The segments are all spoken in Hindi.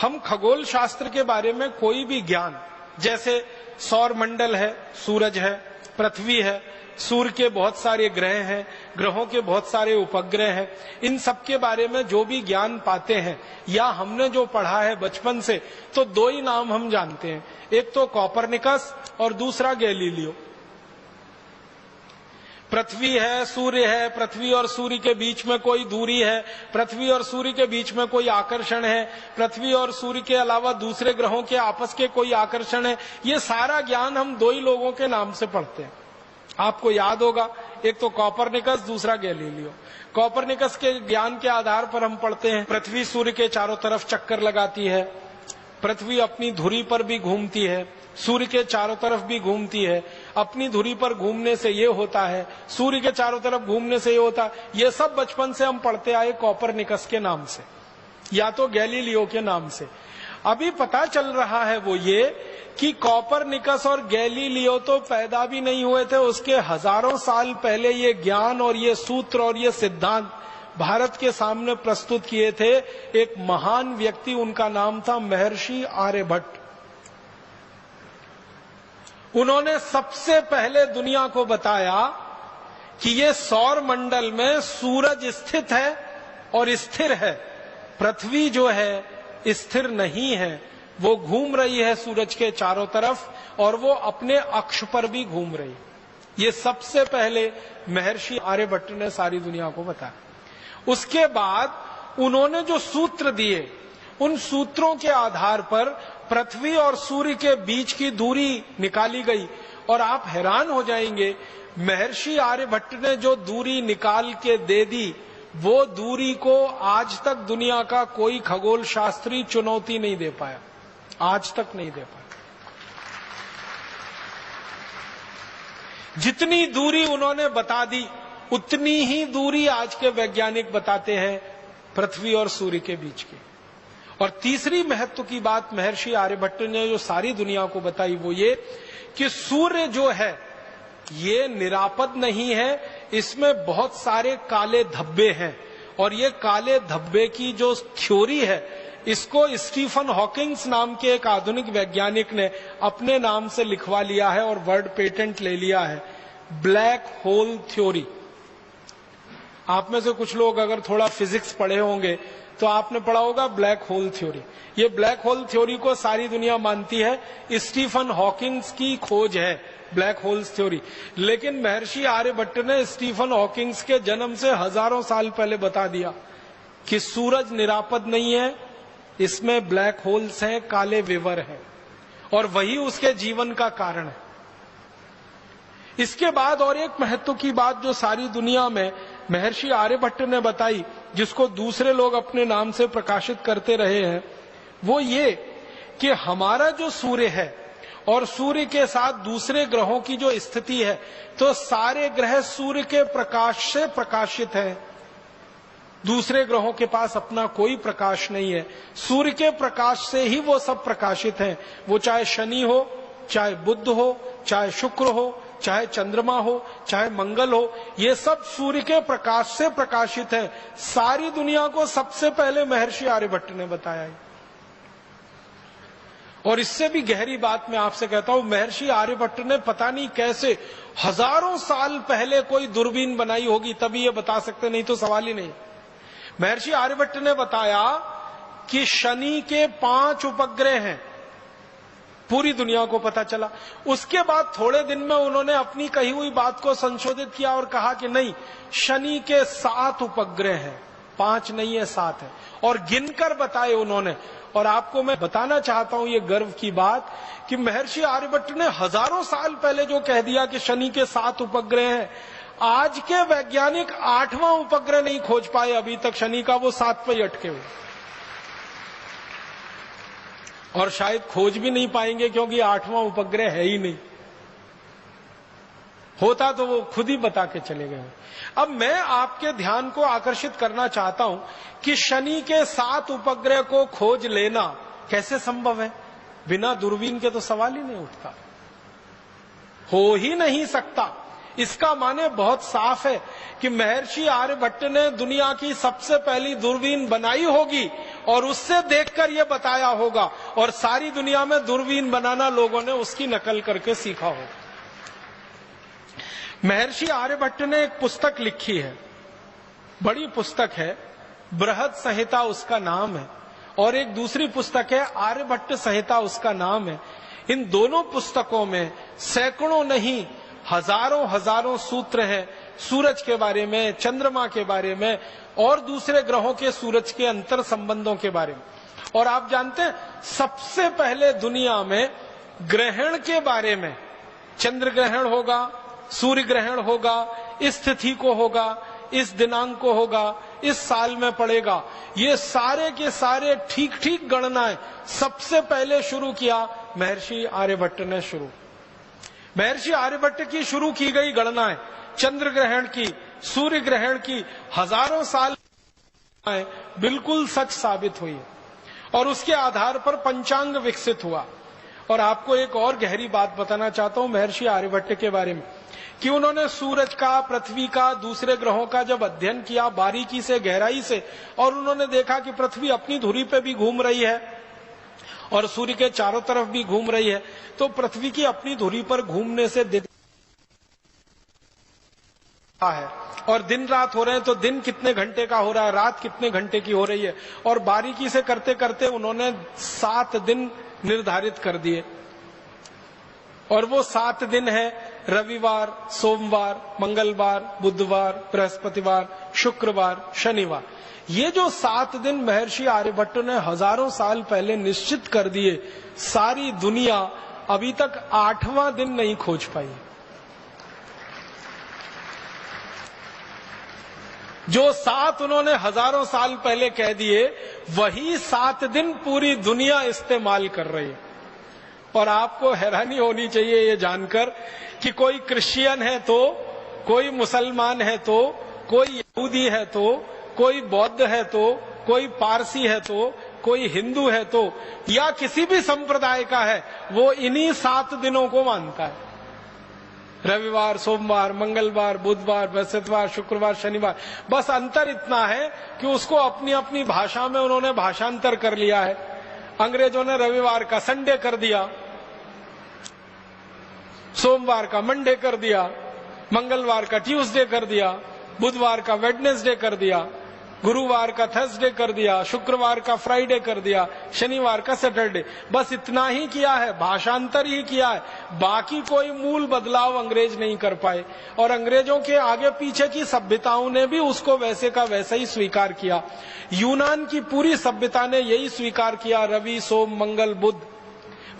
हम खगोल शास्त्र के बारे में कोई भी ज्ञान, जैसे सौर मंडल है, सूरज है, पृथ्वी है, सूर्य के बहुत सारे ग्रह हैं, ग्रहों के बहुत सारे उपग्रह हैं, इन सब के बारे में जो भी ज्ञान पाते हैं या हमने जो पढ़ा है बचपन से, तो दो ही नाम हम जानते हैं, एक तो कॉपरनिकस और दूसरा गैलीलियो। पृथ्वी है, सूर्य है, पृथ्वी और सूर्य के बीच में कोई दूरी है, पृथ्वी और सूर्य के बीच में कोई आकर्षण है, पृथ्वी और सूर्य के अलावा दूसरे ग्रहों के आपस के कोई आकर्षण है, ये सारा ज्ञान हम दो ही लोगों के नाम से पढ़ते हैं। आपको याद होगा, एक तो कॉपरनिकस, दूसरा गैलीलियो। कॉपरनिकस के ज्ञान के आधार पर हम पढ़ते हैं पृथ्वी सूर्य के चारों तरफ चक्कर लगाती है, पृथ्वी अपनी धुरी पर भी घूमती है, सूर्य के चारों तरफ भी घूमती है, अपनी धुरी पर घूमने से ये होता है, सूर्य के चारों तरफ घूमने से ये होता है। ये सब बचपन से हम पढ़ते आए कॉपरनिकस के नाम से या तो गैलीलियो के नाम से। अभी पता चल रहा है वो ये कि कॉपरनिकस और गैलीलियो तो पैदा भी नहीं हुए थे, उसके हजारों साल पहले ये ज्ञान और ये सूत्र और ये सिद्धांत भारत के सामने प्रस्तुत किए थे एक महान व्यक्ति, उनका नाम था महर्षि आर्यभट्ट। उन्होंने सबसे पहले दुनिया को बताया कि ये सौर मंडल में सूरज स्थित है और स्थिर है, पृथ्वी जो है स्थिर नहीं है, वो घूम रही है सूरज के चारों तरफ और वो अपने अक्ष पर भी घूम रही है। ये सबसे पहले महर्षि आर्यभट्ट ने सारी दुनिया को बताया। उसके बाद उन्होंने जो सूत्र दिए, उन सूत्रों के आधार पर पृथ्वी और सूर्य के बीच की दूरी निकाली गई और आप हैरान हो जाएंगे, महर्षि आर्यभट्ट ने जो दूरी निकाल के दे दी, वो दूरी को आज तक दुनिया का कोई खगोल शास्त्री चुनौती नहीं दे पाया, आज तक नहीं दे पाया। जितनी दूरी उन्होंने बता दी, उतनी ही दूरी आज के वैज्ञानिक बताते हैं पृथ्वी और सूर्य के बीच की। और तीसरी महत्व की बात महर्षि आर्यभट्ट ने जो सारी दुनिया को बताई वो ये कि सूर्य जो है ये निरापद नहीं है, इसमें बहुत सारे काले धब्बे हैं और ये काले धब्बे की जो थ्योरी है, इसको स्टीफन हॉकिंग्स नाम के एक आधुनिक वैज्ञानिक ने अपने नाम से लिखवा लिया है और वर्ड पेटेंट ले लिया है, ब्लैक होल थ्योरी। आप में से कुछ लोग अगर थोड़ा फिजिक्स पढ़े होंगे तो आपने पढ़ा होगा ब्लैक होल थ्योरी। ये ब्लैक होल थ्योरी को सारी दुनिया मानती है, स्टीफन हॉकिंग्स की खोज है ब्लैक होल्स थ्योरी। लेकिन महर्षि आर्यभट्ट ने स्टीफन हॉकिंग्स के जन्म से हजारों साल पहले बता दिया कि सूरज निरापद नहीं है, इसमें ब्लैक होल्स हैं, काले विवर हैं, और वही उसके जीवन का कारण है। इसके बाद और एक महत्व की बात जो सारी दुनिया में महर्षि आर्यभट्ट ने बताई, जिसको दूसरे लोग अपने नाम से प्रकाशित करते रहे हैं, वो ये कि हमारा जो सूर्य है और सूर्य के साथ दूसरे ग्रहों की जो स्थिति है, तो सारे ग्रह सूर्य के प्रकाश से प्रकाशित हैं। दूसरे ग्रहों के पास अपना कोई प्रकाश नहीं है, सूर्य के प्रकाश से ही वो सब प्रकाशित हैं। वो चाहे शनि हो, चाहे बुध हो, चाहे शुक्र हो, चाहे चंद्रमा हो, चाहे मंगल हो, ये सब सूर्य के प्रकाश से प्रकाशित है। सारी दुनिया को सबसे पहले महर्षि आर्यभट्ट ने बताया है। और इससे भी गहरी बात मैं आपसे कहता हूं, महर्षि आर्यभट्ट ने पता नहीं कैसे हजारों साल पहले कोई दूरबीन बनाई होगी, तभी ये बता सकते, नहीं तो सवाल ही नहीं। महर्षि आर्यभट्ट ने बताया कि शनि के 5 उपग्रह हैं, पूरी दुनिया को पता चला। उसके बाद थोड़े दिन में उन्होंने अपनी कही हुई बात को संशोधित किया और कहा कि नहीं, शनि के 7 उपग्रह हैं, 5 नहीं है 7 है, और गिनकर बताए उन्होंने। और आपको मैं बताना चाहता हूं ये गर्व की बात कि महर्षि आर्यभट्ट ने हजारों साल पहले जो कह दिया कि शनि के 7 उपग्रह हैं, आज के वैज्ञानिक 8वां उपग्रह नहीं खोज पाए अभी तक शनि का, वो 7 पे अटके हुए, और शायद खोज भी नहीं पाएंगे क्योंकि 8वां उपग्रह है ही नहीं। होता तो वो खुद ही बता के चले गए। अब मैं आपके ध्यान को आकर्षित करना चाहता हूं कि शनि के 7 उपग्रह को खोज लेना कैसे संभव है। बिना दूरबीन के तो सवाल ही नहीं उठता, हो ही नहीं सकता। इसका माने बहुत साफ है कि महर्षि आर्यभट्ट ने दुनिया की सबसे पहली दूरबीन बनाई होगी और उससे देखकर यह बताया होगा, और सारी दुनिया में दूरबीन बनाना लोगों ने उसकी नकल करके सीखा होगा। महर्षि आर्यभट्ट ने एक पुस्तक लिखी है, बड़ी पुस्तक है, बृहद संहिता उसका नाम है, और एक दूसरी पुस्तक है आर्यभट्ट संहिता उसका नाम है। इन दोनों पुस्तकों में सैकड़ों नहीं हजारों सूत्र हैं सूरज के बारे में, चंद्रमा के बारे में और दूसरे ग्रहों के सूरज के अंतर संबंधों के बारे में। और आप जानते हैं सबसे पहले दुनिया में ग्रहण के बारे में, चंद्र ग्रहण होगा, सूर्य ग्रहण होगा, इस तिथि को होगा, इस दिनांक को होगा, इस साल में पड़ेगा, ये सारे के सारे ठीक ठीक गणनाएं सबसे पहले शुरू किया महर्षि आर्यभट्ट ने। महर्षि आर्यभट्ट की शुरू की गई गणनाएं चंद्र ग्रहण की, सूर्य ग्रहण की हजारों साल बिल्कुल सच साबित हुई और उसके आधार पर पंचांग विकसित हुआ। और आपको एक और गहरी बात बताना चाहता हूं महर्षि आर्यभट्ट के बारे में कि उन्होंने सूरज का, पृथ्वी का, दूसरे ग्रहों का जब अध्ययन किया बारीकी से, गहराई से, और उन्होंने देखा कि पृथ्वी अपनी धुरी पे भी घूम रही है और सूर्य के चारों तरफ भी घूम रही है, तो पृथ्वी की अपनी धुरी पर घूमने से दिन है और दिन रात हो रहे हैं, तो दिन कितने घंटे का हो रहा है, रात कितने घंटे की हो रही है। और बारीकी से करते करते उन्होंने 7 दिन निर्धारित कर दिए, और वो 7 दिन है रविवार, सोमवार, मंगलवार, बुधवार, बृहस्पतिवार, शुक्रवार, शनिवार। ये जो 7 दिन महर्षि आर्यभट्ट ने हजारों साल पहले निश्चित कर दिए, सारी दुनिया अभी तक 8वां दिन नहीं खोज पाई। जो 7 उन्होंने हजारों साल पहले कह दिए, वही 7 दिन पूरी दुनिया इस्तेमाल कर रही है। और आपको हैरानी होनी चाहिए ये जानकर कि कोई क्रिश्चियन है तो, कोई मुसलमान है तो, कोई यहूदी है तो, कोई बौद्ध है तो, कोई पारसी है तो, कोई हिंदू है तो, या किसी भी संप्रदाय का है, वो इन्हीं 7 दिनों को मानता है। रविवार, सोमवार, मंगलवार, बुधवार, बृहस्पतिवार, शुक्रवार, शनिवार। बस अंतर इतना है कि उसको अपनी अपनी भाषा में उन्होंने भाषांतर कर लिया है। अंग्रेजों ने रविवार का संडे कर दिया, सोमवार का मंडे कर दिया, मंगलवार का ट्यूसडे कर दिया, बुधवार का वेडनेसडे कर दिया, गुरुवार का थर्सडे कर दिया, शुक्रवार का फ्राइडे कर दिया, शनिवार का सैटरडे। बस इतना ही किया है, भाषांतर ही किया है, बाकी कोई मूल बदलाव अंग्रेज नहीं कर पाए। और अंग्रेजों के आगे पीछे की सभ्यताओं ने भी उसको वैसे का वैसा ही स्वीकार किया। यूनान की पूरी सभ्यता ने यही स्वीकार किया, रवि, सोम, मंगल, बुध।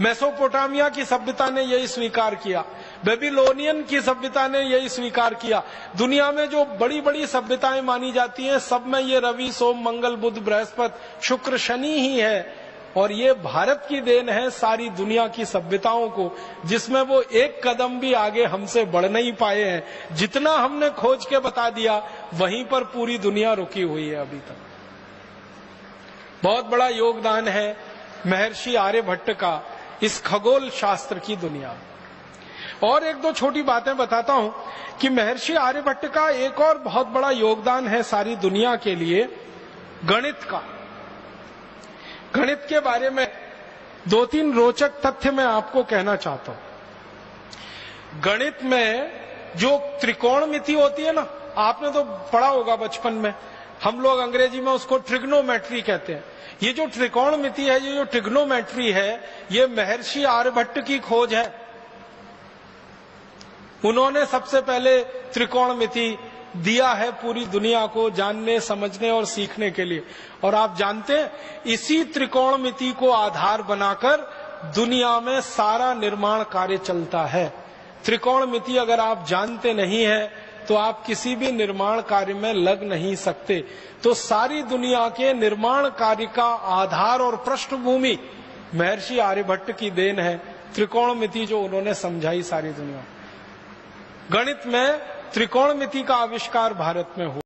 मेसोपोटामिया की सभ्यता ने यही स्वीकार किया, बेबीलोनियन की सभ्यता ने यही स्वीकार किया। दुनिया में जो बड़ी बड़ी सभ्यताएं मानी जाती हैं, सब में ये रवि, सोम, मंगल, बुध, बृहस्पति, शुक्र, शनि ही है। और ये भारत की देन है सारी दुनिया की सभ्यताओं को, जिसमें वो एक कदम भी आगे हमसे बढ़ नहीं पाए हैं। जितना हमने खोज के बता दिया, वहीं पर पूरी दुनिया रुकी हुई है अभी तक। बहुत बड़ा योगदान है महर्षि आर्यभट्ट का इस खगोल शास्त्र की दुनिया। और एक दो छोटी बातें बताता हूं कि महर्षि आर्यभट्ट का एक और बहुत बड़ा योगदान है सारी दुनिया के लिए, गणित का। गणित के बारे में 2-3 रोचक तथ्य मैं आपको कहना चाहता हूं। गणित में जो त्रिकोणमिति होती है ना, आपने तो पढ़ा होगा बचपन में, हम लोग अंग्रेजी में उसको ट्रिग्नोमेट्री कहते हैं। ये जो त्रिकोणमिति है, ये जो ट्रिग्नोमेट्री है, ये महर्षि आर्यभट्ट की खोज है। उन्होंने सबसे पहले त्रिकोणमिति दिया है पूरी दुनिया को जानने, समझने और सीखने के लिए। और आप जानते हैं, इसी त्रिकोणमिति को आधार बनाकर दुनिया में सारा निर्माण कार्य चलता है। त्रिकोणमिति अगर आप जानते नहीं हैं तो आप किसी भी निर्माण कार्य में लग नहीं सकते। तो सारी दुनिया के निर्माण कार्य का आधार और पृष्ठभूमि महर्षि आर्यभट्ट की देन है। त्रिकोणमिति जो उन्होंने समझाई सारी दुनिया। गणित में त्रिकोणमिति का आविष्कार भारत में हुआ।